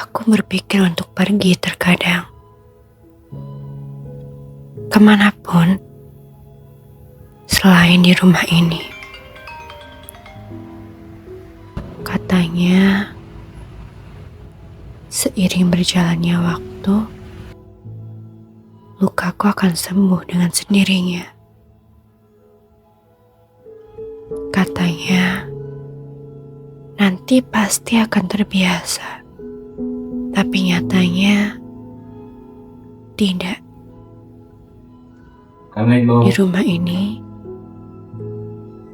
Aku berpikir untuk pergi terkadang. Kemanapun selain di rumah ini. Katanya seiring berjalannya waktu, lukaku akan sembuh dengan sendirinya. Katanya nanti pasti akan terbiasa. Tapi nyatanya tidak. Di rumah ini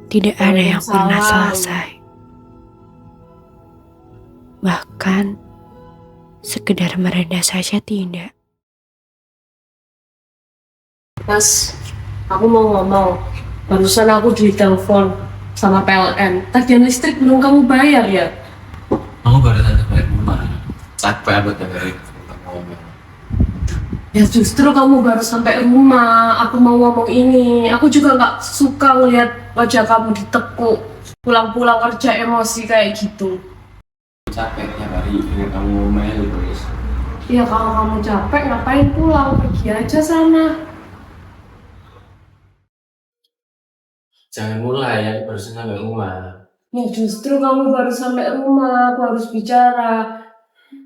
tidak ada yang pernah selesai. Bahkan sekedar mereda saja tidak. Mas, aku mau ngomong. Barusan aku ditelepon sama PLN. Tagihan listrik belum kamu bayar ya? Aku baru saja bayar rumah. Capek aku dengerin ngomong. Ya justru kamu baru sampai rumah. Aku mau ngomong ini. Aku juga nggak suka ngeliat wajah kamu ditekuk. Pulang-pulang kerja emosi kayak gitu. Capek tiap hari dengan kamu ngomel terus. Ya kalau kamu capek ngapain pulang? Pergi aja sana. Jangan mulai ya, baru sampai rumah. Ya justru kamu baru sampai rumah. Aku harus bicara.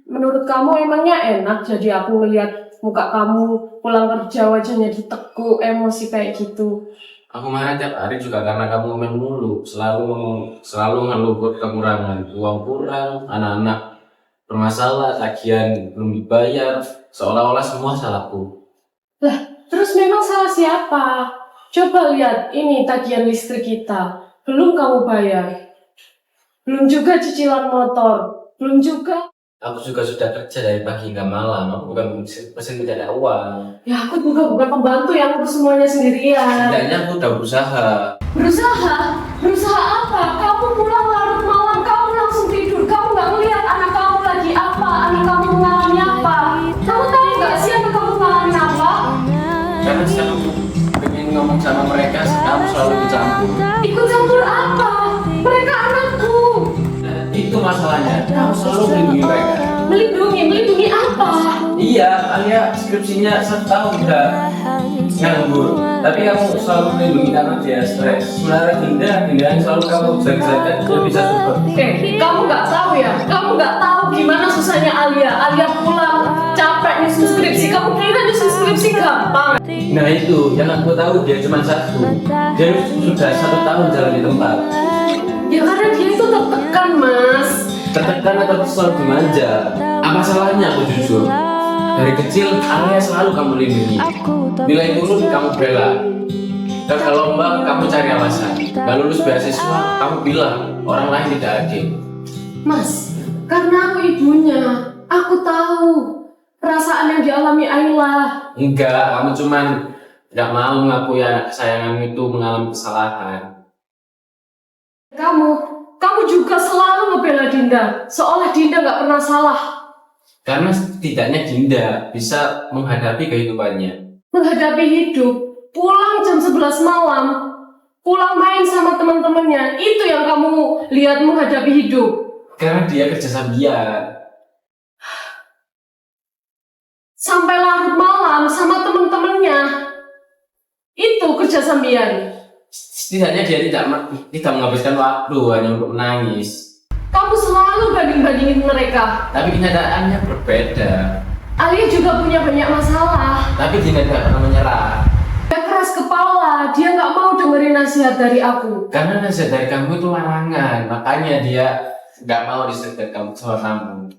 Menurut kamu emangnya enak jadi aku ngeliat muka kamu pulang kerja wajahnya ditekuk, emosi kayak gitu? Aku marah tiap hari juga karena kamu ngomel mulu. Selalu ngeluh buat kekurangan. Uang kurang, anak-anak bermasalah, tagihan belum dibayar. Seolah-olah semua salahku. Terus memang salah siapa? Coba lihat ini tagihan listrik kita. Belum kamu bayar. Belum juga cicilan motor. Belum juga. Aku juga sudah kerja dari pagi hingga malam. Aku bukan mesin mencari uang. Ya aku juga bukan pembantu yang urus semuanya sendirian. Setidaknya aku udah berusaha. Berusaha? Berusaha apa? Kamu pulang larut malam, kamu langsung tidur. Kamu nggak ngeliat anak kamu lagi apa, anak kamu mengalami apa. Kamu tahu nggak sih anak kamu mengalami apa? Karena sekarang aku pengen ngomong sama mereka, kamu selalu dicampur. Ikut campur apa? Mereka anakku. Itu masalahnya, kamu selalu melindungi mereka. Melindungi apa? Iya, Alia skripsinya 1 tahun udah nganggur. Tapi kamu selalu melindungi karena dia stres. Sebenarnya Dinda yang selalu kamu jaga-jaga, dia bisa support. Kamu nggak tahu ya? Kamu nggak tahu gimana susahnya Alia. Alia pulang capek nyusun skripsi. Kamu kira nyusun skripsi gampang? Nah itu, yang aku tahu dia cuma 1. Dia sudah 1 tahun jalan di tempat. Ya karena dia itu tertekan, Mas. Tertekan atau selalu dimanja. Apa salahnya aku jujur? Dari kecil, Alia selalu kamu lindungi. Nilai turun, kamu bela. Gagal lomba, kamu cari alasan. Gak lulus beasiswa, kamu bilang orang lain tidak adil. Mas, karena aku ibunya, aku tahu perasaan yang dialami Ayla. Enggak, kamu cuman gak mau mengakui anak kesayangan itu mengalami kesalahan. Kamu juga selalu ngebela Dinda, seolah Dinda nggak pernah salah. Karena setidaknya Dinda bisa menghadapi kehidupannya. Menghadapi hidup, pulang jam 11 malam, pulang main sama teman-temannya, itu yang kamu lihat menghadapi hidup. Karena dia kerja sambian. Sampai larut malam sama teman-temannya, itu kerja sambian. Setidaknya dia tidak menghabiskan waktu hanya untuk menangis. Kamu selalu banding-bandingin mereka. Tapi kenyataannya berbeda. Alia juga punya banyak masalah. Tapi dia tidak pernah menyerah. Dia keras kepala, dia nggak mau dengerin nasihat dari aku. Karena nasihat dari kamu itu larangan, makanya dia nggak mau disetir kamu sama kamu.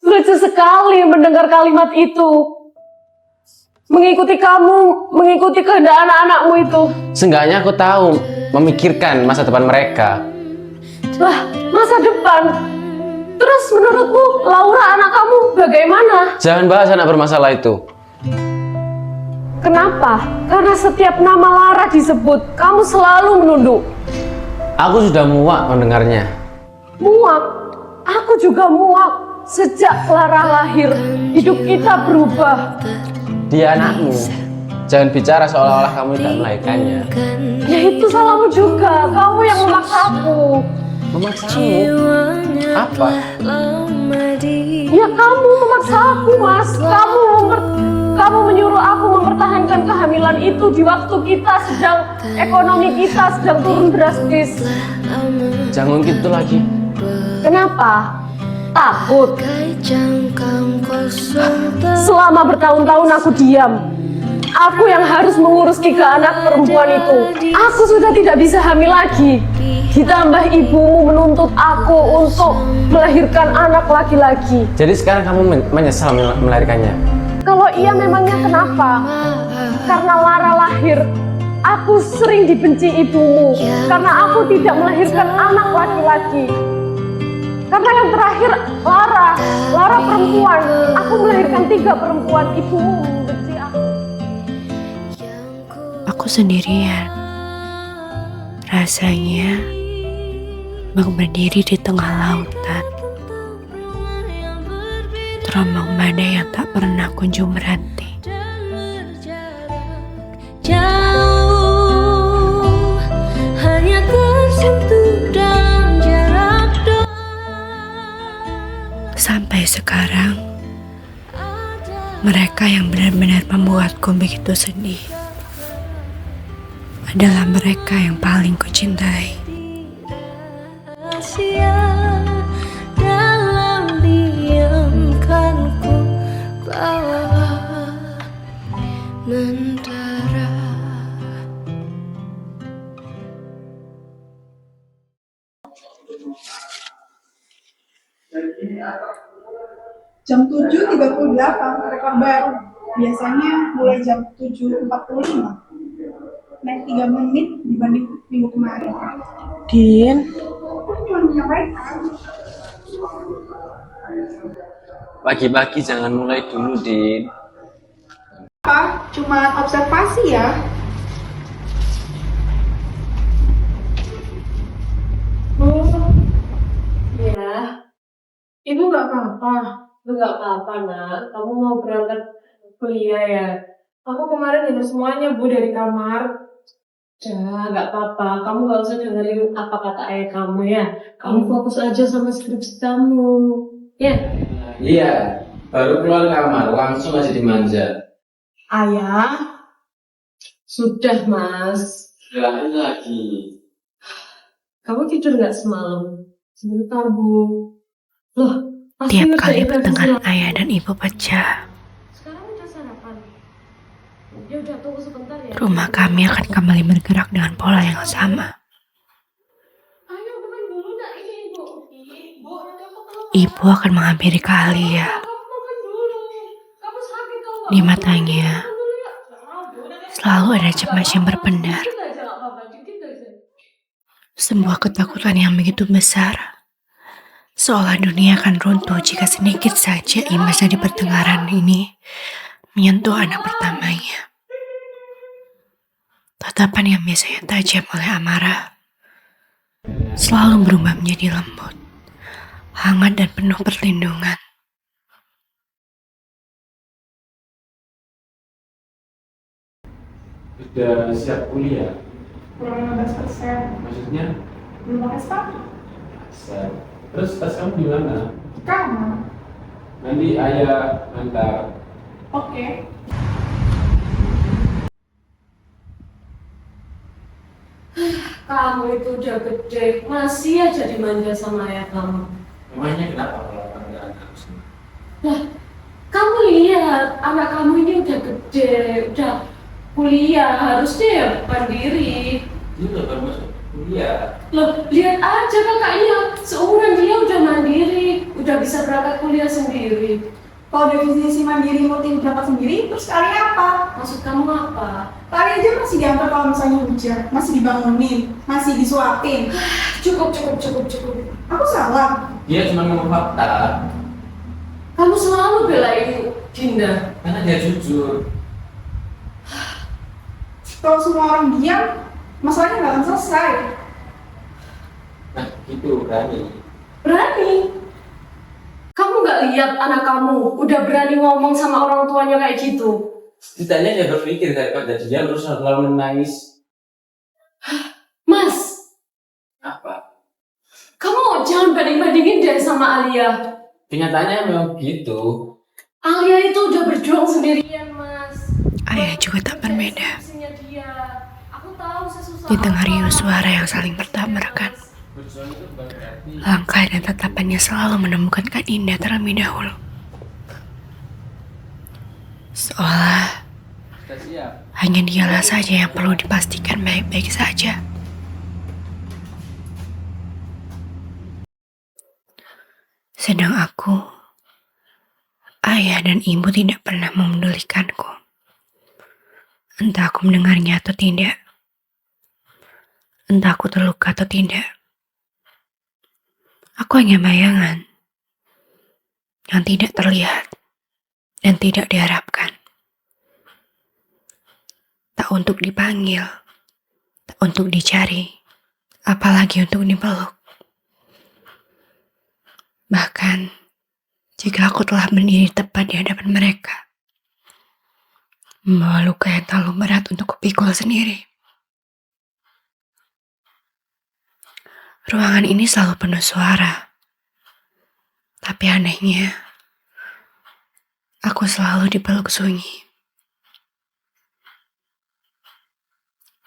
Lucu sekali mendengar kalimat itu. Mengikuti kamu, mengikuti kehendak anak-anakmu itu. Seenggaknya aku tahu memikirkan masa depan mereka. Lah, masa depan? Terus menurutmu Laura anak kamu bagaimana? Jangan bahas anak bermasalah itu. Kenapa? Karena setiap nama Lara disebut, kamu selalu menunduk. Aku sudah muak mendengarnya. Muak? Aku juga muak. Sejak Lara lahir, hidup kita berubah. Dia anakmu. Jangan bicara seolah-olah kamu tidak melahirkannya. Ya itu salahmu juga, kamu yang memaksa aku. Memaksamu? Apa? Ya kamu memaksa aku, Mas. Kamu menyuruh aku mempertahankan kehamilan itu di waktu ekonomi kita sedang turun drastis. Jangan gitu lagi. Kenapa? Takut. Selama bertahun-tahun aku diam. Aku yang harus mengurus 3 anak perempuan itu. Aku sudah tidak bisa hamil lagi. Ditambah ibumu menuntut aku untuk melahirkan anak laki-laki. Jadi sekarang kamu menyesal melahirkannya? Kalau iya memangnya kenapa? Karena Lara lahir, aku sering dibenci ibumu. Karena aku tidak melahirkan anak laki-laki. Karena yang terakhir Lara perempuan. Aku melahirkan 3 perempuan, ibumu membenci aku. Aku sendirian. Rasanya mau berdiri di tengah lautan. Terombang badai yang tak pernah kunjung berhenti. Jauh hanya tersentuh dalam jarak doa. Sampai sekarang, mereka yang benar-benar membuatku begitu sedih adalah mereka yang paling kucintai. Rahasia dalam diam kan ku bawa mentara. Jam 7.38 rekor baru. Biasanya mulai jam 7.45. Naik 3 menit dibanding minggu kemarin. Din, Aku cuma menyampaikan. Pagi-pagi jangan mulai dulu, Din. Apa? Cuma observasi ya. ya. Ibu nggak apa-apa. Nggak apa-apa, nak. Kamu mau berangkat kuliah ya? Aku kemarin dengar semuanya, Bu, dari kamar. Udah, nggak apa-apa. Kamu nggak usah dengerin apa kata ayah kamu ya. Kamu fokus aja sama skripsi kamu. Ya, Iya, baru keluar kamar langsung aja dimanja. ayah. Sudah, Mas. Lain lagi. Kamu tidur nggak semalam? Sebentar, Bu. Loh, pasti Tiap kali ngerjain pertengahan revisi. ayah dan ibu pecah, Sekarang udah sarapan. Ya udah, tunggu sebentar ya. rumah kami akan kembali bergerak dengan pola yang sama. Ayo makan dulu nak ini, Bu. Bu, nanti aku telat. Ibu akan menghampiri Alia. Kamu makan dulu. Kamu sakit kalau nggak Di makan. matanya Makan dulu ya. Nah, Bu, nanti selalu ada cemas yang berpendar. dikit aja, nggak apa-apa, dikit aja. Sebuah ketakutan yang begitu besar. Seolah dunia akan runtuh jika sedikit saja imbas dari pertengkaran ini menyentuh anak pertamanya. Tatapan yang biasanya tajam oleh amarah selalu berubah menjadi lembut, hangat dan penuh perlindungan. Sudah siap kuliah? Kurang 15%. Maksudnya? Belum pakai sepatu. Siap. Terus tas kamu di mana? Kamar. Nanti ayah antar. Oke. Kamu itu udah gede, masih aja dimanja sama ayah kamu. Memangnya kenapa kalau kamu nggak antar sini? Lah, kamu lihat anak kamu ini udah gede, udah kuliah, harusnya ya mandiri. Dia udah baru masuk kuliah. Loh, lihat aja kakaknya, seumuran dia udah mandiri, udah bisa berangkat kuliah sendiri. Kalau definisi mandiri multi berangkat sendiri, terus kalian apa? Maksud kamu apa? Kalian aja masih diantar kalau misalnya hujan, masih dibangunin, masih disuapin. Cukup. Aku salah. Dia cuma ngomong fakta. Kamu selalu belain Dinda. Karena dia jujur. Kalau semua orang diam, masalahnya nggak akan selesai. Nah, gitu berani. Berani. Kamu nggak lihat anak kamu udah berani ngomong sama orang tuanya kayak gitu? Setidaknya dia berpikir daripada dia terus selalu menangis. Mas, Apa? sama Alia. Kenyataannya memang begitu. Alia itu udah berjuang sendirian, Mas. Ayah juga tak berbeda. Skripsinya dia. Aku tahu sesusah Di tengah apa. riuh suara yang saling bertabrakan, langkah dan tatapannya selalu menemukan Kak Dinda terlebih dahulu. Seolah hanya dialah saja yang perlu dipastikan baik-baik saja. Sedang aku, ayah dan ibu tidak pernah memedulikanku. Entah aku mendengarnya atau tidak. Entah aku terluka atau tidak. Aku hanya bayangan yang tidak terlihat dan tidak diharapkan. Tak untuk dipanggil, tak untuk dicari, apalagi untuk dipeluk. Bahkan, jika aku telah berdiri tepat di hadapan mereka, membawa luka yang terlalu berat untuk kupikul sendiri. Ruangan ini selalu penuh suara. Tapi anehnya, aku selalu dipeluk sunyi.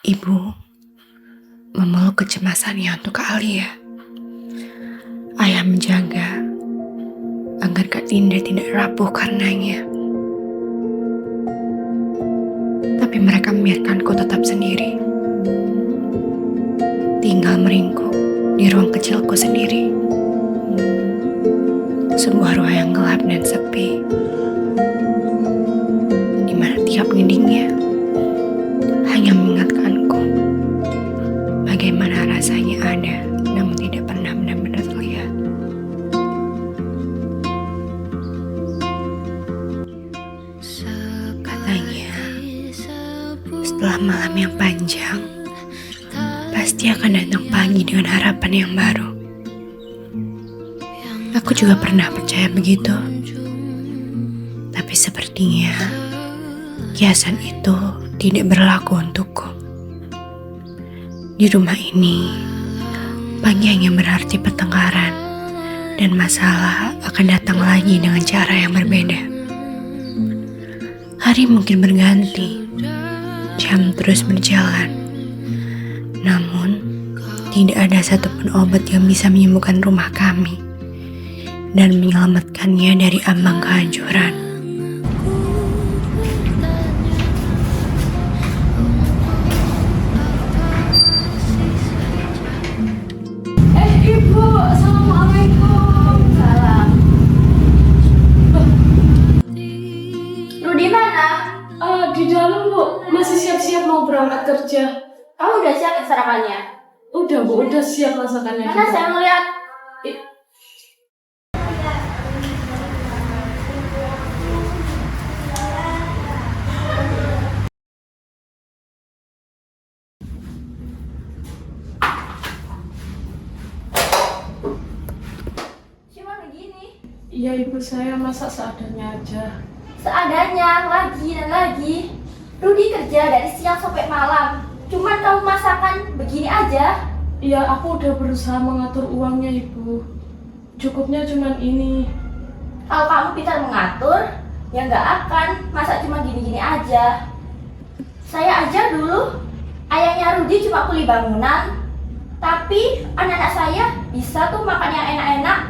Ibu memeluk kecemasannya untuk Kak Alia. Ayah menjaga agar Kak Dinda tidak rapuh karenanya. Tapi mereka membiarkanku tetap sendiri. Tinggal meringkuk di ruang kecilku sendiri. Sebuah ruang yang gelap dan sepi. Di mana tiap dindingnya hanya mengingatkanku bagaimana rasanya ada namun tidak pernah benar-benar terlihat. Katanya, setelah malam yang panjang, pasti akan datang pagi dengan harapan yang baru. Aku juga pernah percaya begitu. Tapi sepertinya kiasan itu tidak berlaku untukku. Di rumah ini, pagi hanya berarti pertengkaran dan masalah akan datang lagi dengan cara yang berbeda. Hari mungkin berganti, jam terus berjalan. Namun, tidak ada satupun obat yang bisa menyembuhkan rumah kami dan menyelamatkannya dari ambang kehancuran. Ibu, assalamualaikum. Salam. Rudi mana? Di dalam, Bu. Masih siap-siap mau berangkat kerja. Kamu udah siap sarapannya? Udah, Bu. Udah siap masakannya. Mana saya melihat? Cuma begini. Iya, Ibu, saya masak seadanya aja. Seadanya, lagi dan lagi. Rudi kerja dari siang sampai malam. Cuman kamu masakan begini aja. Iya, aku udah berusaha mengatur uangnya, Ibu. Cukupnya cuman ini. Kalau kamu pintar mengatur, ya nggak akan. Masa cuma gini-gini aja. Saya aja dulu, ayahnya Rudi cuma kuli bangunan. Tapi anak-anak saya bisa tuh makan yang enak-enak.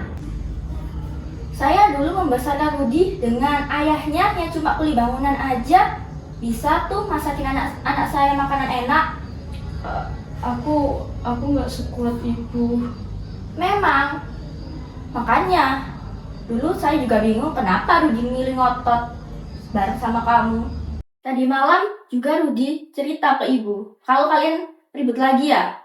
Saya dulu membesarkan Rudi dengan ayahnya yang cuma kuli bangunan aja. Bisa tuh masakin anak saya makanan enak. Aku nggak sekuat Ibu. Memang. Makanya, dulu saya juga bingung kenapa Rudi milih ngotot bareng sama kamu. Tadi malam juga Rudi cerita ke ibu, kalau kalian ribut lagi ya.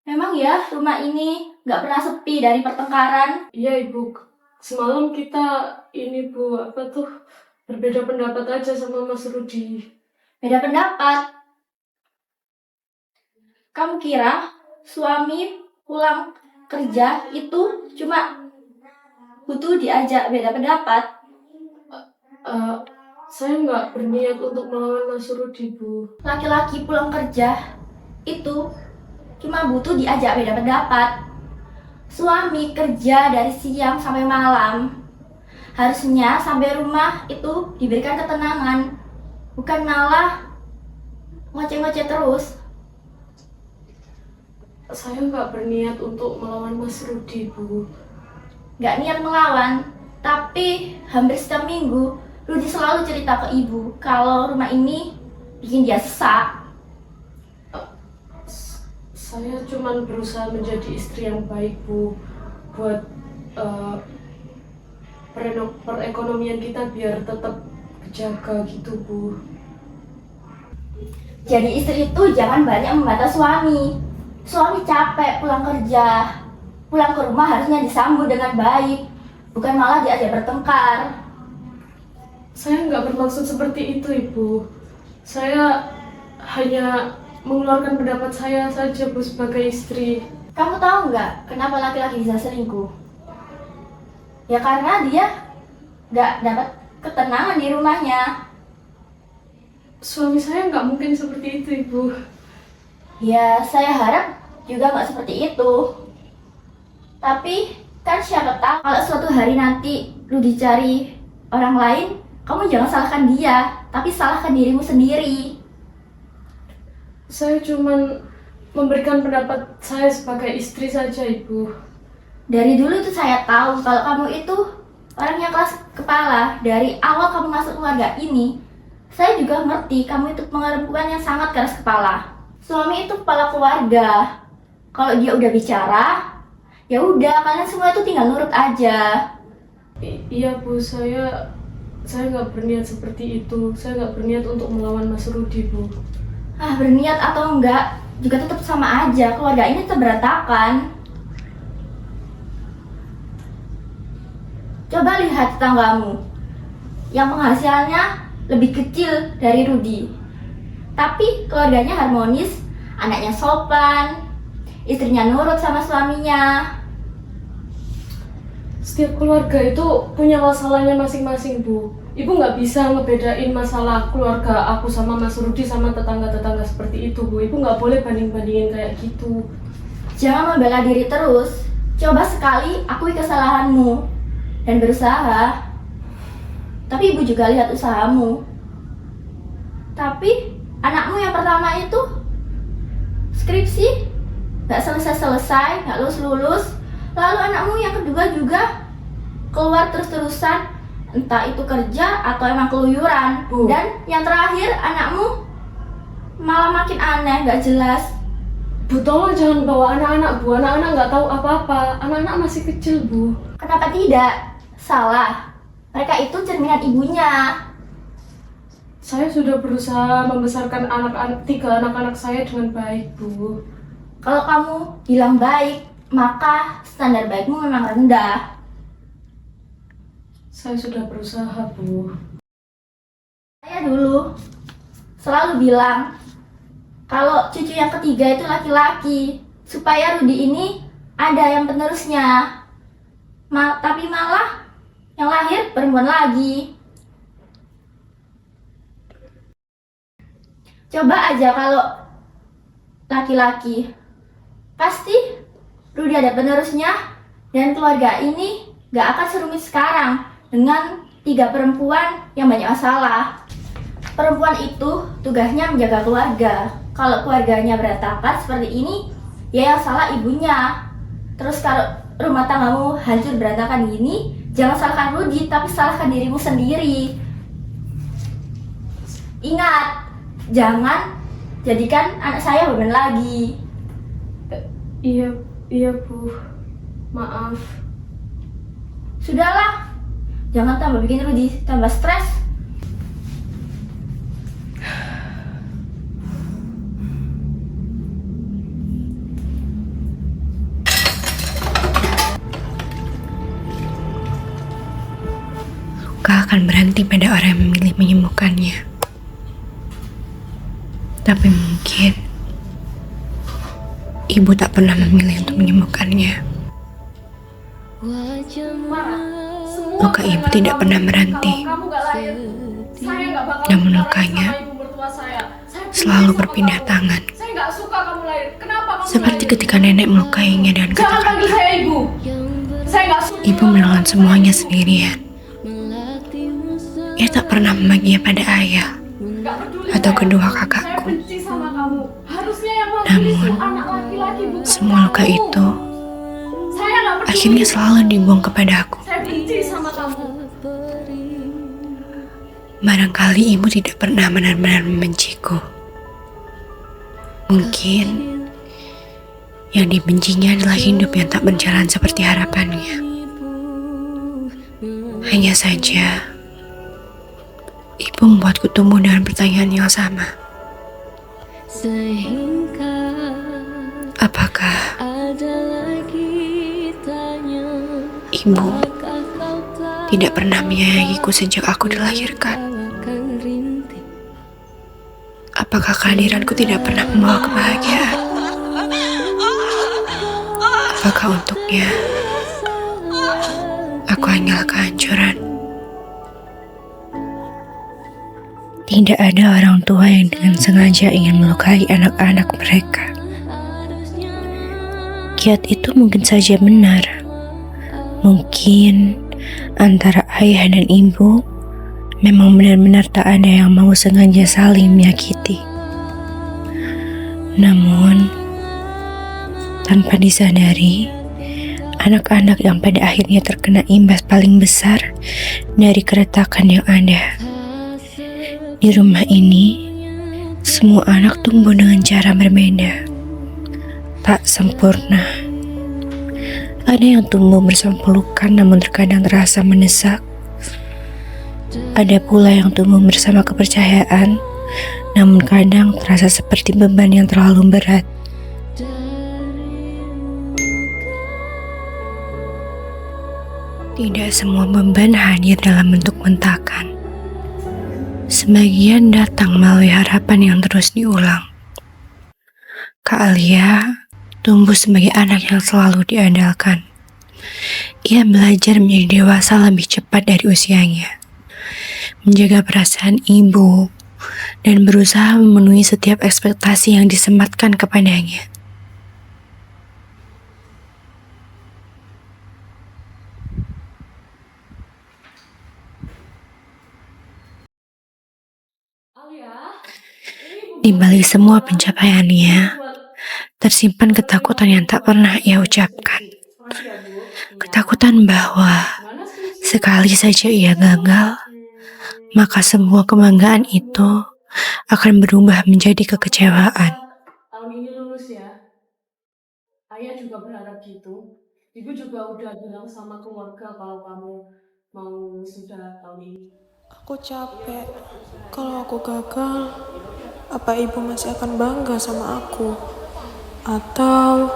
Memang ya, rumah ini nggak pernah sepi dari pertengkaran. Iya, Ibu. Semalam kita ini, Bu, berbeda pendapat aja sama Mas Rudi. Beda pendapat. Kamu kira suami pulang kerja itu cuma butuh diajak beda pendapat? Saya nggak berniat untuk melawan Mas Rudi, Bu. Laki-laki pulang kerja itu cuma butuh diajak beda pendapat. Suami kerja dari siang sampai malam. Harusnya sampai rumah itu diberikan ketenangan, bukan malah ngoceh-ngoceh terus. Saya nggak berniat untuk melawan Mas Rudi, Bu. Gak niat melawan, tapi hampir setiap minggu Rudi selalu cerita ke ibu kalau rumah ini bikin dia sesak. Saya cuma berusaha menjadi istri yang baik, Bu, buat perekonomian kita biar tetap kejaga gitu, Bu. Jadi istri itu jangan banyak membantah suami. Suami capek pulang kerja, pulang ke rumah harusnya disambut dengan baik, bukan malah diajak bertengkar. Saya nggak bermaksud seperti itu, Ibu. Saya hanya mengeluarkan pendapat saya saja, Bu, sebagai istri. Kamu tahu nggak kenapa laki-laki bisa selingkuh? Ya karena dia nggak dapat ketenangan di rumahnya. Suami saya nggak mungkin seperti itu, Ibu. Ya saya harap juga nggak seperti itu. Tapi kan siapa tahu kalau suatu hari nanti lu dicari orang lain, kamu jangan salahkan dia, tapi salahkan dirimu sendiri. Saya cuma memberikan pendapat saya sebagai istri saja, Ibu. Dari dulu tuh saya tahu kalau kamu itu orang yang keras kepala. Dari awal kamu masuk keluarga ini, saya juga ngerti kamu itu perempuan yang sangat keras kepala. Suami itu kepala keluarga. Kalau dia udah bicara, ya udah kalian semua itu tinggal nurut aja. Iya, Bu, saya nggak berniat seperti itu. Saya nggak berniat untuk melawan Mas Rudi, Bu. Berniat atau enggak juga tetap sama aja, keluarga ini tetap berantakan. Coba lihat tetanggamu yang penghasilannya lebih kecil dari Rudi, tapi keluarganya harmonis, anaknya sopan, istrinya nurut sama suaminya. Setiap keluarga itu punya masalahnya masing-masing, Bu. Ibu nggak bisa ngebedain masalah keluarga aku sama Mas Rudi sama tetangga-tetangga seperti itu, Bu. Ibu nggak boleh banding-bandingin kayak gitu. Jangan membela diri terus. Coba sekali akui kesalahanmu dan berusaha. Tapi ibu juga lihat usahamu. Tapi anakmu yang pertama itu skripsi nggak selesai-selesai, nggak lulus-lulus. Lalu anakmu yang kedua juga keluar terus-terusan, entah itu kerja atau emang keluyuran. Bu. Dan yang terakhir anakmu malah makin aneh, nggak jelas. Bu, tolong jangan bawa anak-anak, Bu. Anak-anak nggak tahu apa-apa. Anak-anak masih kecil, Bu. Kenapa tidak? Salah. Mereka itu cerminan ibunya. Saya sudah berusaha membesarkan tiga anak-anak saya dengan baik, Bu. Kalau kamu bilang baik, maka standar baikmu memang rendah. Saya sudah berusaha, Bu. Saya dulu selalu bilang kalau cucu yang ketiga itu laki-laki, supaya Rudi ini ada yang penerusnya. Tapi malah yang lahir perempuan lagi. Coba aja kalau laki-laki, pasti Rudi ada penerusnya dan keluarga ini gak akan serumit sekarang dengan 3 perempuan yang banyak masalah. Perempuan itu tugasnya menjaga keluarga. Kalau keluarganya berantakan seperti ini, ya yang salah ibunya. Terus kalau rumah tanggamu hancur berantakan gini, jangan salahkan Rudi, tapi salahkan dirimu sendiri. Ingat, jangan jadikan anak saya beban lagi. Iya, Bu. Maaf. Sudahlah, jangan tambah bikin Rudi tambah stres. Luka akan berhenti pada orang yang memilih menyembuhkannya. Tapi mungkin ibu tak pernah memilih untuk menyembuhkannya. Luka ibu tidak pernah berhenti. Kamu nggak lahir, saya nggak bakal Namun minta lukanya sama ibu mertua saya. Saya selalu benci sama berpindah kamu. tangan. Saya nggak suka kamu lahir. Kenapa kamu Seperti lahir? ketika nenek melukainya dengan Jangan panggil kata-kata. saya ibu. Saya nggak suka. Ibu menelan semuanya sendirian. Ia tak pernah membaginya pada ayah Nggak peduli atau saya. kedua Saya kakakku. benci sama kamu. Harusnya yang mau Namun, anak laki-laki bukan semua luka kamu. itu Saya nggak peduli. akhirnya selalu dibuang kepada aku. Saya benci sama kamu. Barangkali ibu tidak pernah benar-benar membenciku. Mungkin yang dibencinya adalah hidup yang tak berjalan seperti harapannya. Hanya saja, ibu membuatku tumbuh dengan pertanyaan yang sama. Sehingga Apakah ada lagi tanya, ibu apakah kau tak tidak pernah menyayangiku sejak aku dilahirkan? akan rintik? Apakah kehadiranku tidak pernah membawa kebahagiaan? Apakah untuknya aku hanyalah kehancuran? Tidak ada orang tua yang dengan sengaja ingin melukai anak-anak mereka. Kiat itu mungkin saja benar. Mungkin antara ayah dan ibu memang benar-benar tak ada yang mau sengaja saling menyakiti. Namun, tanpa disadari, anak-anak yang pada akhirnya terkena imbas paling besar dari keretakan yang ada. Di rumah ini, semua anak tumbuh dengan cara berbeda. Tak sempurna. Ada yang tumbuh bersama pelukan namun terkadang terasa mendesak. Ada pula yang tumbuh bersama kepercayaan, namun kadang terasa seperti beban yang terlalu berat. Tidak semua beban hadir dalam bentuk bentakan. Sebagian datang melalui harapan yang terus diulang. Kak Alia tumbuh sebagai anak yang selalu diandalkan. Ia belajar menjadi dewasa lebih cepat dari usianya, menjaga perasaan ibu, dan berusaha memenuhi setiap ekspektasi yang disematkan kepadanya. Alia, Di balik semua pencapaiannya, tersimpan ketakutan yang tak pernah ia ucapkan. Ketakutan bahwa sekali saja ia gagal, maka semua kebanggaan itu akan berubah menjadi kekecewaan. tahun ini lulus ya. Ayah juga berharap gitu. Ibu juga udah bilang sama keluarga kalau kamu mau sudah tahun ini. Aku capek. Kalau aku gagal, apa ibu masih akan bangga sama aku? Atau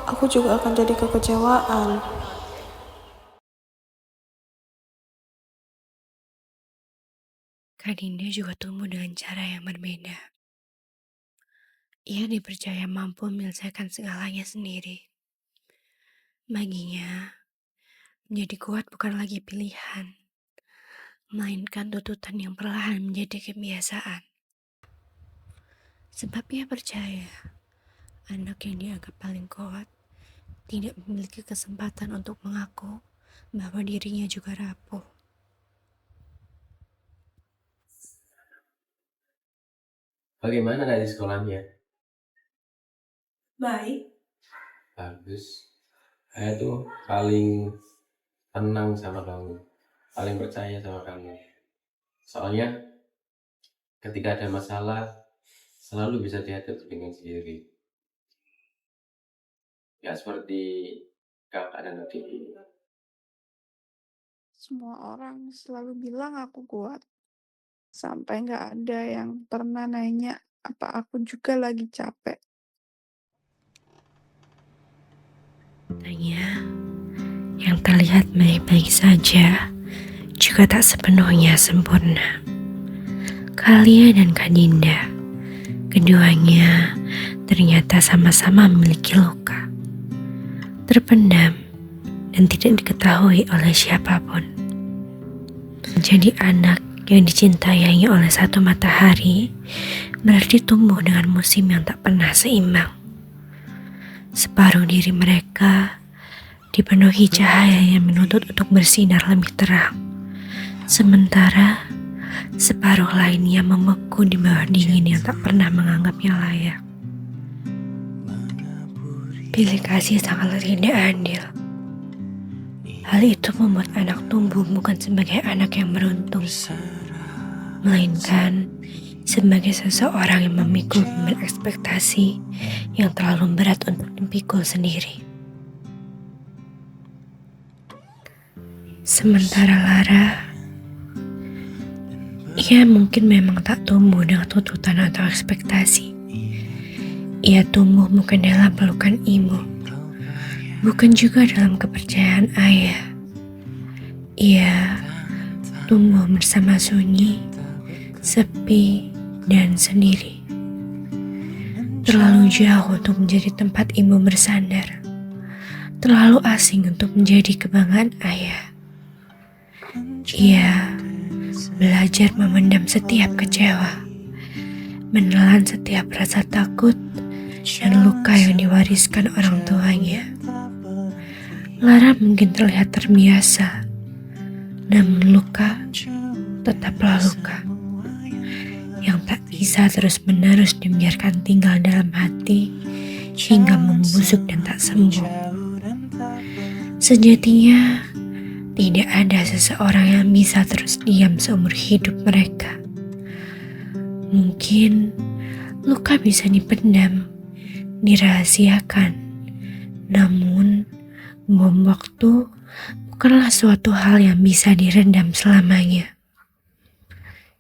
aku juga akan jadi kekecewaan? Kak Dinda juga tumbuh dengan cara yang berbeda. Ia dipercaya mampu menyelesaikan segalanya sendiri. Baginya, menjadi kuat bukan lagi pilihan, melainkan tuntutan yang perlahan menjadi kebiasaan. Sebab ia percaya, anak yang dianggap paling kuat tidak memiliki kesempatan untuk mengaku bahwa dirinya juga rapuh. Bagaimana dari sekolahnya? Baik. Bagus. Saya tuh paling tenang sama kamu, paling percaya sama kamu. Soalnya ketika ada masalah selalu bisa dihadapi dengan sendiri. Ya seperti kakak dan adik ini. Semua orang selalu bilang aku kuat. Sampai nggak ada yang pernah nanya apa aku juga lagi capek. Tanya, yang terlihat baik-baik saja juga tak sepenuhnya sempurna. Kalia dan Kak Dinda, keduanya ternyata sama-sama memiliki luka, terpendam dan tidak diketahui oleh siapapun. Menjadi anak yang dicintainya oleh satu matahari berarti tumbuh dengan musim yang tak pernah seimbang. Separuh diri mereka dipenuhi cahaya yang menuntut untuk bersinar lebih terang, sementara separuh lainnya membeku di bawah dingin yang tak pernah menganggapnya layak. Pilih kasih sangatlah tidak adil. Hal itu membuat anak tumbuh bukan sebagai anak yang beruntung, melainkan sebagai seseorang yang memikul beban ekspektasi yang terlalu berat untuk dipikul sendiri. Sementara Lara, ia mungkin memang tak tumbuh dengan tuntutan atau ekspektasi. Ia tumbuh bukan dalam pelukan ibu, bukan juga dalam kepercayaan ayah. Ia tumbuh bersama sunyi, sepi, dan sendiri. Terlalu jauh untuk menjadi tempat ibu bersandar, terlalu asing untuk menjadi kebanggaan ayah. Ia belajar memendam setiap kecewa, menelan setiap rasa takut dan luka yang diwariskan orang tuanya. Lara mungkin terlihat terbiasa, namun luka tetaplah luka yang tak bisa terus-menerus dibiarkan tinggal dalam hati hingga membusuk dan tak sembuh. Sejatinya, tidak ada seseorang yang bisa terus diam seumur hidup mereka. Mungkin luka bisa dipendam, dirahasiakan, namun bom waktu bukanlah suatu hal yang bisa direndam selamanya.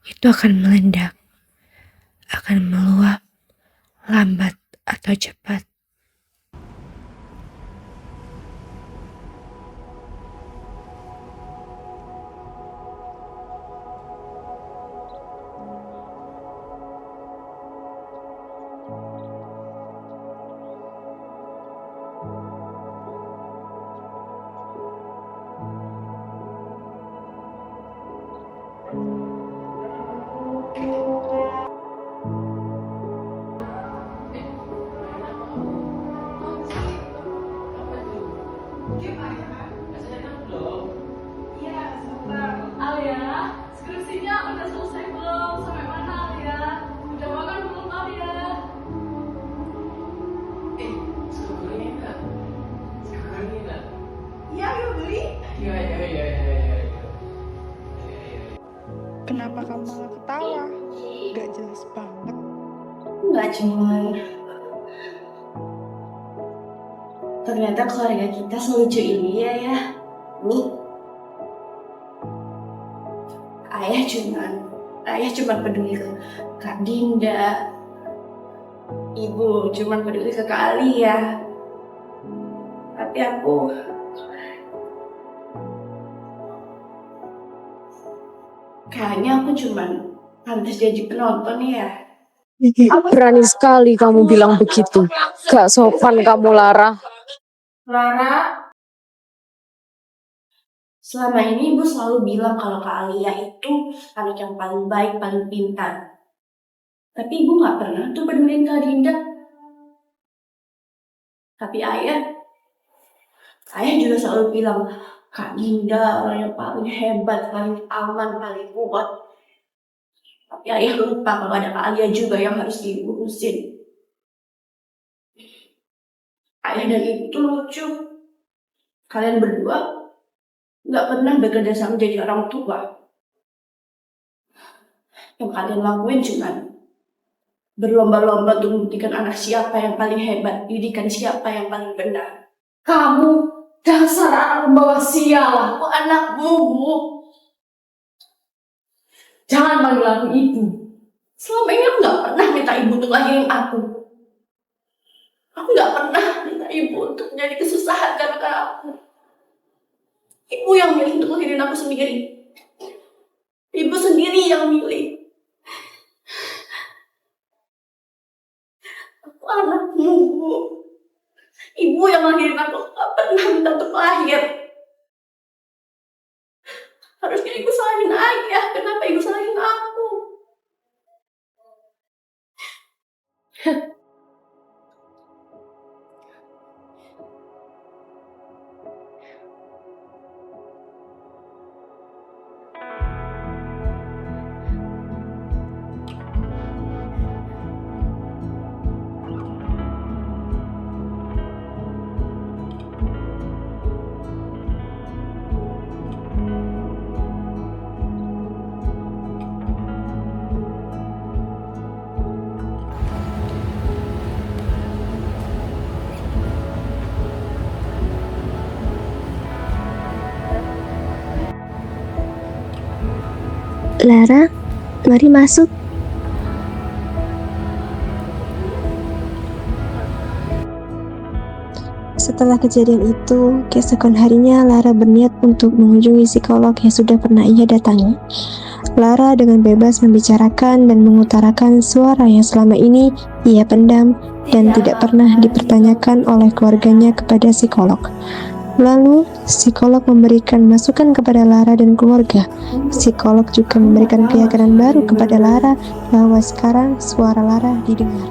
Itu akan meledak, akan meluap, lambat atau cepat. Alia, skripsinya udah selesai belum? Sampai mana Alia? Udah makan belum Alia? Iya, yuk beli. Iya. Kenapa kamu malah ketawa? Gak jelas banget. Nggak cuman. Ternyata keluarga kita selucu ini ya. Nih. Ayah cuman peduli ke Kak Dinda. Ibu cuman peduli ke Kak Alia. Tapi aku kayaknya aku cuman pantas jadi penonton ya. Berani sekali kamu bilang begitu. Gak sopan kamu, Lara. Lara, selama ini ibu selalu bilang kalau Kak Alia itu anak yang paling baik, paling pintar. Tapi ibu gak pernah tuh peduliin Kak Dinda. Tapi ayah juga selalu bilang Kak Dinda orang yang paling hebat, paling aman, paling kuat. Tapi ayah lupa kalau ada Kak Alia juga yang harus diurusin. Ayah dan ibu tuh lucu. Kalian berdua gak pernah bekerja sama jadi orang tua. Yang kalian lakuin cuma berlomba-lomba untuk membuktikan anak siapa yang paling hebat, didikan siapa yang paling benar. Kamu dasar anak pembawa sial. Aku anakmu, Bu. Jangan panggil aku ibu. Selama ini aku gak pernah minta ibu untuk lahirin aku. Aku gak pernah minta ibu untuk menjadi kesusahan karena aku. Ibu yang milih untuk lahirin aku sendiri. Ibu sendiri yang milih. Aku anakmu, Bu. Ibu yang lahirin aku gak pernah minta untuk lahir. Harusnya ibu salahin ayah. Kenapa ibu salahin aku? Lara, mari masuk. Setelah kejadian itu, keesokan harinya Lara berniat untuk mengunjungi psikolog yang sudah pernah ia datangi. Lara dengan bebas membicarakan dan mengutarakan suara yang selama ini ia pendam dan tidak pernah dipertanyakan oleh keluarganya kepada psikolog. Lalu, psikolog memberikan masukan kepada Lara dan keluarga. Psikolog juga memberikan keyakinan baru kepada Lara bahwa sekarang suara Lara didengar.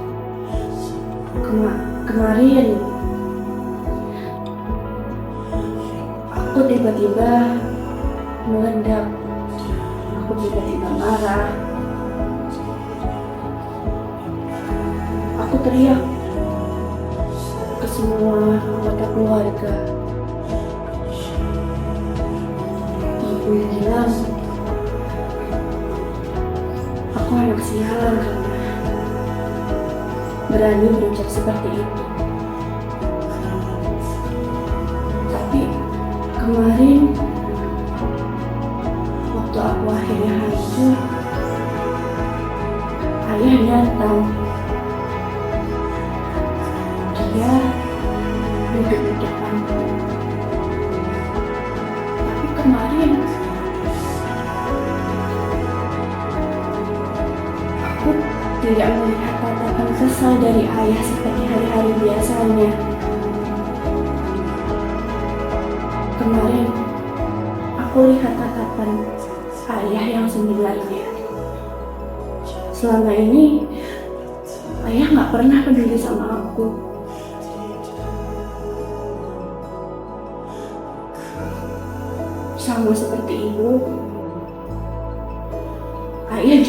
Kemarin aku tiba-tiba meledak. Aku tiba-tiba marah. Aku teriak ke semua anggota keluarga. Ibu bilang aku anak sialan karena berani berucap seperti itu. Tapi kemarin waktu aku akhirnya hancur, ayah datang. Dia duduk di depanku. Tapi kemarin aku tidak melihat tatapan kesal dari ayah seperti hari-hari biasanya. Kemarin aku lihat tatapan ayah yang sebenarnya. Selama ini ayah nggak pernah peduli sama aku. Sama seperti ibu, ayah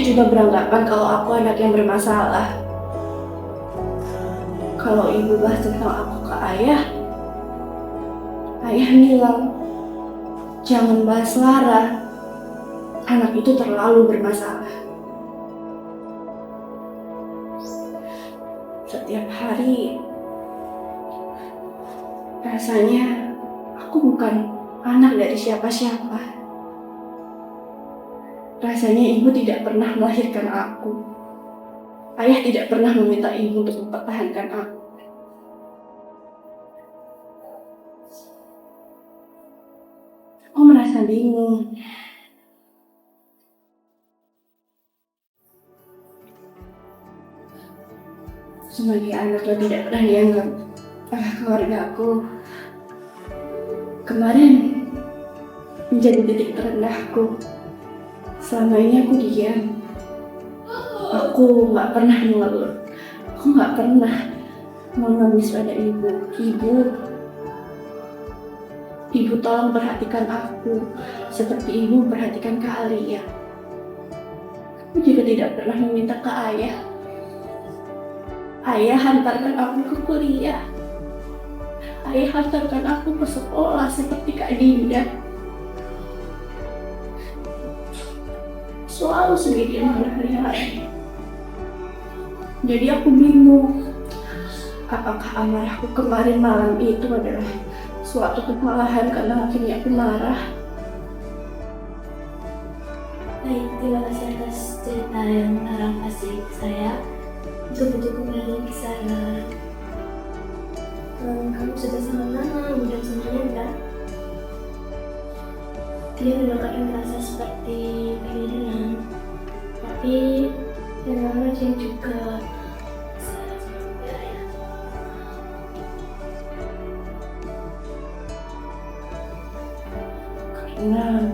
juga beranggapan kalau aku anak yang bermasalah. Kalau ibu bahas tentang aku ke ayah bilang, jangan bahas Lara, anak itu terlalu bermasalah. Setiap hari rasanya aku bukan anak dari siapa-siapa. Rasanya ibu tidak pernah melahirkan aku. Ayah tidak pernah meminta ibu untuk mempertahankan aku. Aku merasa bingung. Sebagai anak yang tidak pernah dianggap oleh keluarga aku, kemarin menjadi titik terendahku. Selama ini aku diam. Aku nggak pernah mengeluh. Aku nggak pernah menangis pada ibu. Ibu tolong perhatikan aku seperti ibu perhatikan ke Alia. Aku juga tidak pernah meminta ke ayah. Ayah hantarkan aku ke kuliah. Ayah hantarkan aku ke sekolah seperti Kak Dinda. Selalu sendirian berhari-hari. Jadi aku bingung, apakah amarahku kemarin malam itu adalah suatu kesalahan karena akhirnya aku marah. Baik, terima kasih atas cerita yang Lara kasih ke saya. Betul-betul kembali ke sana. Kamu sudah sangat lama dan semuanya kan? Dia memang akan merasa seperti kehilangan, tapi yang dia juga Karena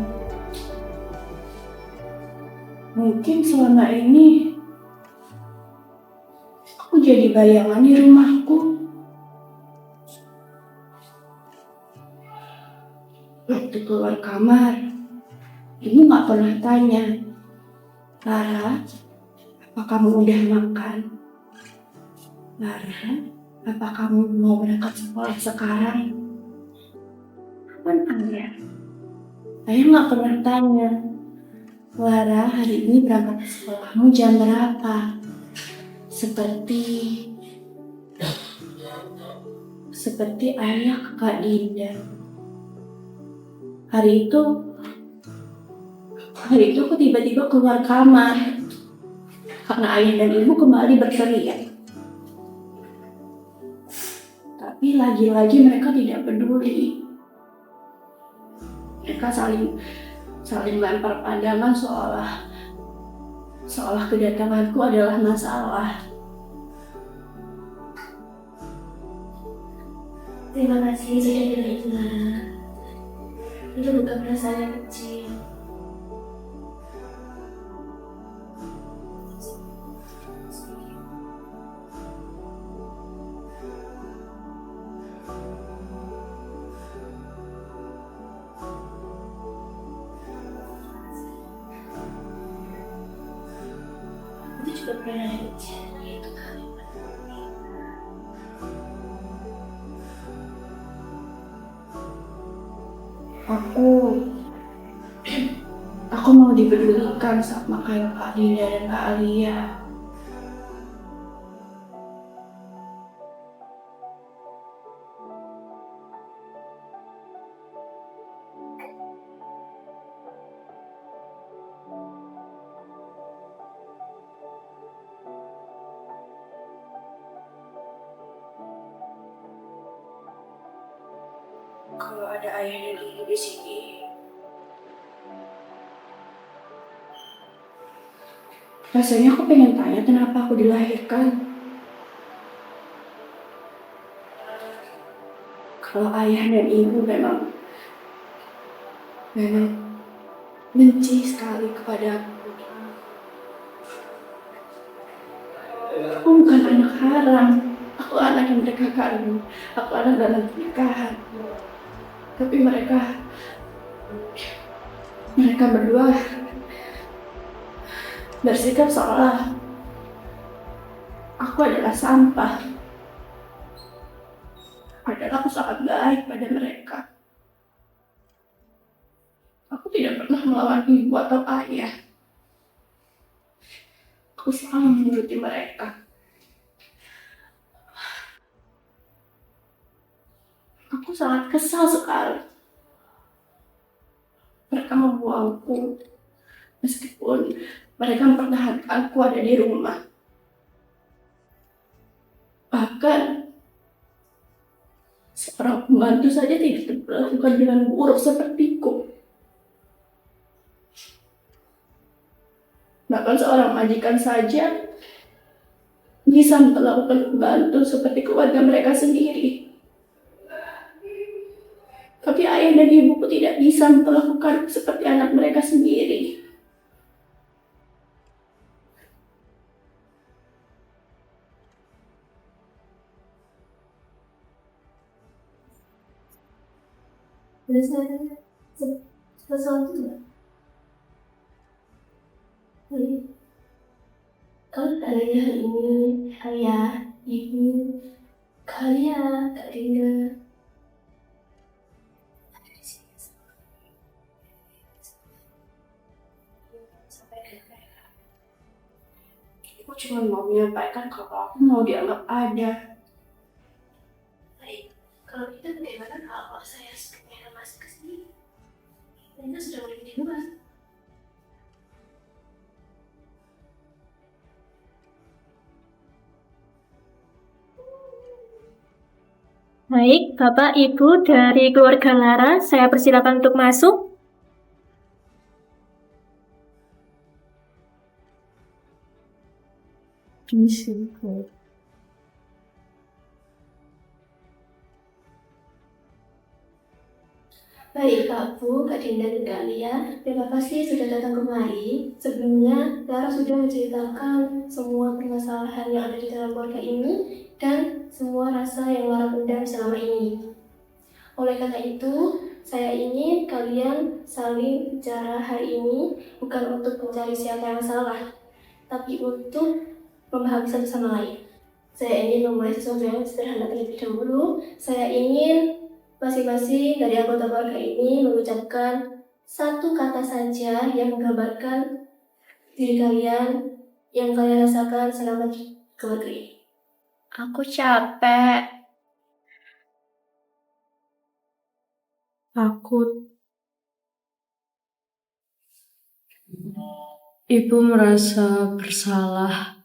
mungkin selama ini aku jadi bayangan di rumahku. Waktu keluar kamar, ibu gak pernah tanya, Lara, apa kamu udah makan? Lara, apa kamu mau berangkat sekolah sekarang? Kan ayah. Ayah gak pernah tanya, Lara, hari ini berangkat ke sekolahmu jam berapa? Seperti ayah ke Kak Dinda. Hari itu aku tiba-tiba keluar kamar karena ayah dan ibu kembali berteriak. Tapi lagi-lagi mereka tidak peduli. Mereka saling lempar pandangan seolah kedatanganku adalah masalah. Terima kasih sudah didengar. Itu bukan perasaan yang kecil. Itu juga pernah yang kecil. Itu kali. Aku mau dipedulikan sama kayak Kak Dinda dan Kak Alia. Kalau ada ayah dan ibu di sini, rasanya aku pengen tanya kenapa aku dilahirkan. Kalau ayah dan ibu memang benci sekali kepada aku. Aku bukan anak haram. Aku anak yang mereka kandung. Aku anak dalam pernikahan. Tapi mereka berdua bersikap seolah aku adalah sampah. Padahal aku sangat baik pada mereka. Aku tidak pernah melawan ibu atau ayah. Aku selalu menuruti mereka. Aku sangat kesal sekali. Mereka membuangku, meskipun mereka mempertahankanku ada di rumah. Bahkan seorang pembantu saja tidak diperlakukan dengan buruk sepertiku. Bahkan seorang majikan saja bisa memperlakukan pembantu seperti keluarga mereka sendiri. Tapi ayah dan ibuku tidak bisa memperlakukan seperti anak mereka sendiri. Ada sesuatu nggak? Kalau adanya hal ini, ayah, ibu, kalian, Kak Dinda, aku cuma mau menyampaikan kalau aku mau dianggap ada. Baik, kalau itu bagaimana kalau saya sebenarnya masuk ke sini? Anda sudah mulai di luar. Baik, Bapak, Ibu dari keluarga Lara, saya persilakan untuk masuk. Baik Kak Bu, Kak Dinda dan Kak Lia, terima kasih sudah datang kemari. Sebelumnya, Lara sudah menceritakan semua permasalahan yang ada di dalam keluarga ini dan semua rasa yang Lara pendam selama ini. Oleh karena itu, saya ingin kalian saling bicara hari ini bukan untuk mencari siapa yang salah, tapi untuk memahami satu sama lain. Saya ingin memulai sesuatu yang sederhana terlebih dahulu. Saya ingin masing-masing dari anggota keluarga ini mengucapkan satu kata saja yang menggambarkan diri kalian yang kalian rasakan selama di keluarga ini. Aku capek. Takut. Ibu merasa bersalah.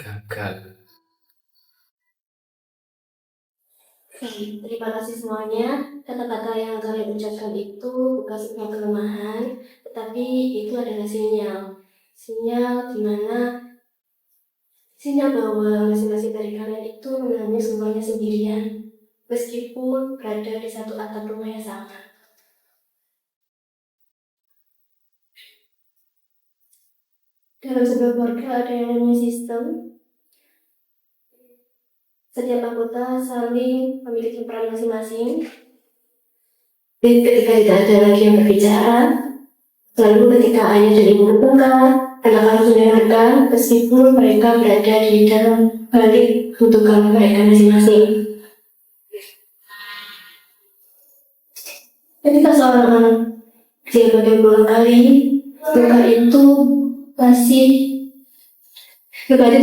Gagal. Terima kasih semuanya. Kata-kata yang kalian ucapkan itu bukan sebuah kelemahan, tetapi itu adalah sinyal. Sinyal bahwa masing-masing dari kalian itu mengalami semuanya sendirian, meskipun berada di satu atap rumah yang sama. Dalam sebuah keluarga ada yang namanya sistem. Setiap anggota saling memiliki peran masing-masing. Ketika tidak ada lagi yang berbicara, lalu ketika ayah dan ibu bertengkar, anak harus mendengarkan meskipun mereka berada di dalam balik untuk kamar mereka masing-masing. Ketika seorang anak kecil bagai berulang kali, maka itu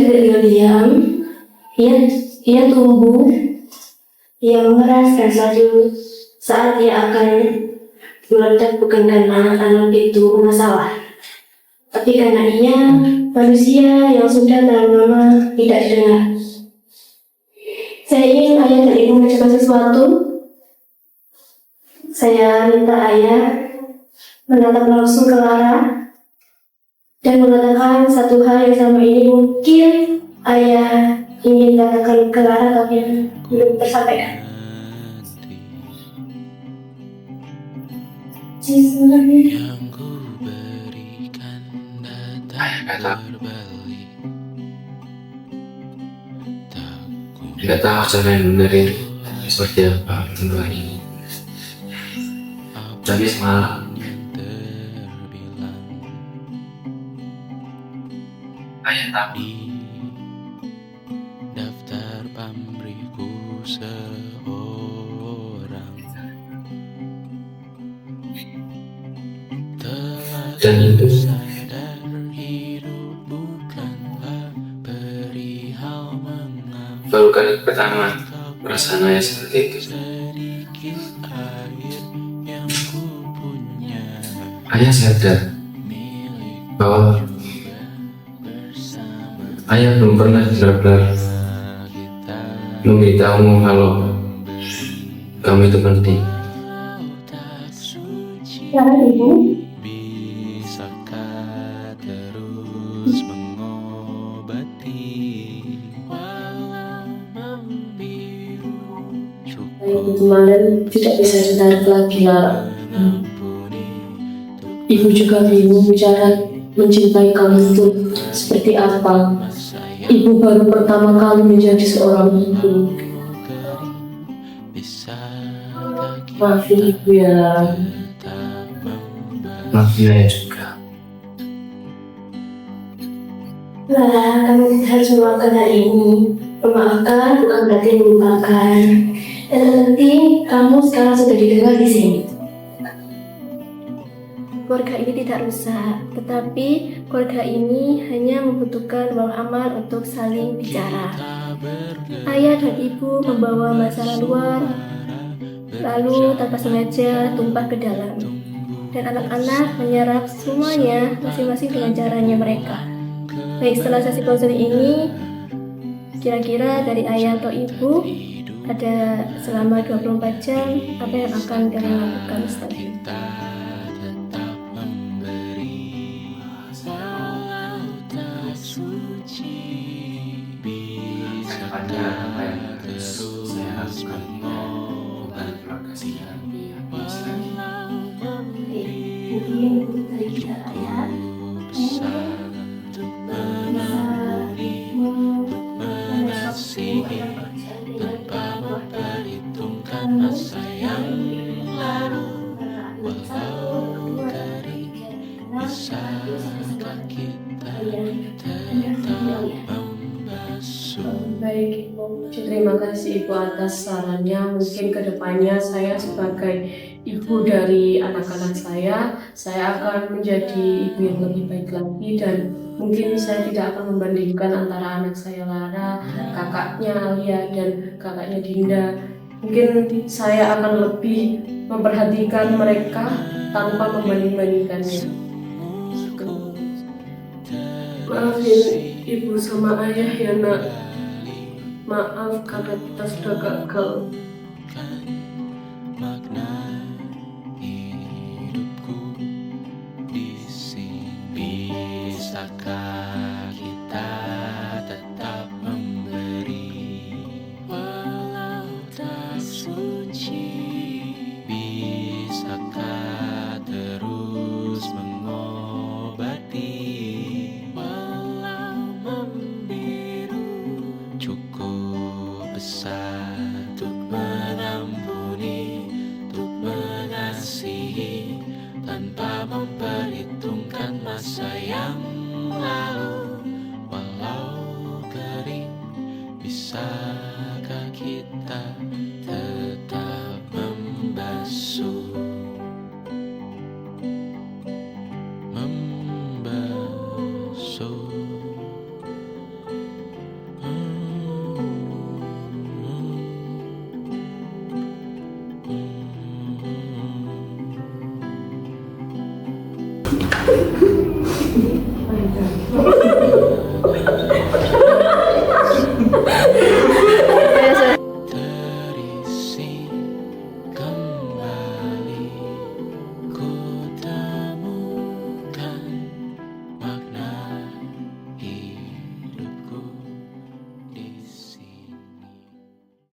tidak diam. Ia tumbuh, ia mengeras dan satu saat ia akan meledak bukan karena anak itu masalah, tapi karena ia manusia yang sudah terlalu lama tidak didengar. Saya ingin ayah dan ibu mencoba sesuatu. Saya minta ayah menatap langsung ke Lara dan mengatakan satu hal yang selama ini mungkin ayah ingin katakan ke Lara tapi belum tersampaikan. Yang ku berikan datang berbalik. Tidak tahu cara yang benar ini seperti apa kedua ini. Tapi semalam ayah tahu daftar pamrihku seorang dan itu sadar hidup bukanlah perihal mengapa baru kali pertama perasaan ayah seperti itu. sedikit air yang ku punya Ayah sadar bahwa ayah belum pernah benar-benar memberitahumu kalau kamu itu penting. Lara ibu, bisakah terus mengobati walau membiru Ibu kemarin tidak bisa ditarik lagi, Lara. Ibu juga bingung bicara mencintai kamu itu seperti apa. Ibu baru pertama kali menjadi seorang ibu. Maafin ibu ya. Maafin ayah juga. Lara, kamu harus memaafkan hari ini. Memaafkan bukan berarti melupakan. Dan penting, kamu sekarang sudah didengar di sini. Keluarga ini tidak rusak, tetapi keluarga ini hanya membutuhkan ruang aman untuk saling bicara. Ayah dan ibu membawa masalah luar, lalu tanpa sengaja tumpah ke dalam. Dan anak-anak menyerap semuanya masing-masing dengan caranya mereka. Baik, setelah sesi konseling ini, kira-kira dari ayah atau ibu, ada selama 24 jam, apa yang akan kalian lakukan setelah itu? walau tak suci kedepannya apa yang harus saya lakukan ya bukan keluarga saya lebih habis lagi. Mungkin dari kita ya. Bisa mengasihi tanpa memperhitungkan masa yang lalu. Walau kering, bisakah kita tetap membasuh? Baik Ibu, terima kasih Ibu atas sarannya. Mungkin kedepannya saya sebagai ibu dari anak-anak saya akan menjadi ibu yang lebih baik lagi, dan mungkin saya tidak akan membandingkan antara anak saya Lara, kakaknya Alia, dan kakaknya Dinda. Mungkin saya akan lebih memperhatikan mereka tanpa membanding-bandingkannya. Maafin ibu sama ayah ya nak. Maaf karena kita sudah gagal. Makna hidupku di sini. Bisakah kita tetap memberi walau tak suci? Bisakah terus mengobati walau membiru? Cukup besar untuk mengampuni, untuk mengasihi tanpa memperhitungkan masa yang lalu. Walau kering, bisakah kita tetap membasuh? Membasuh.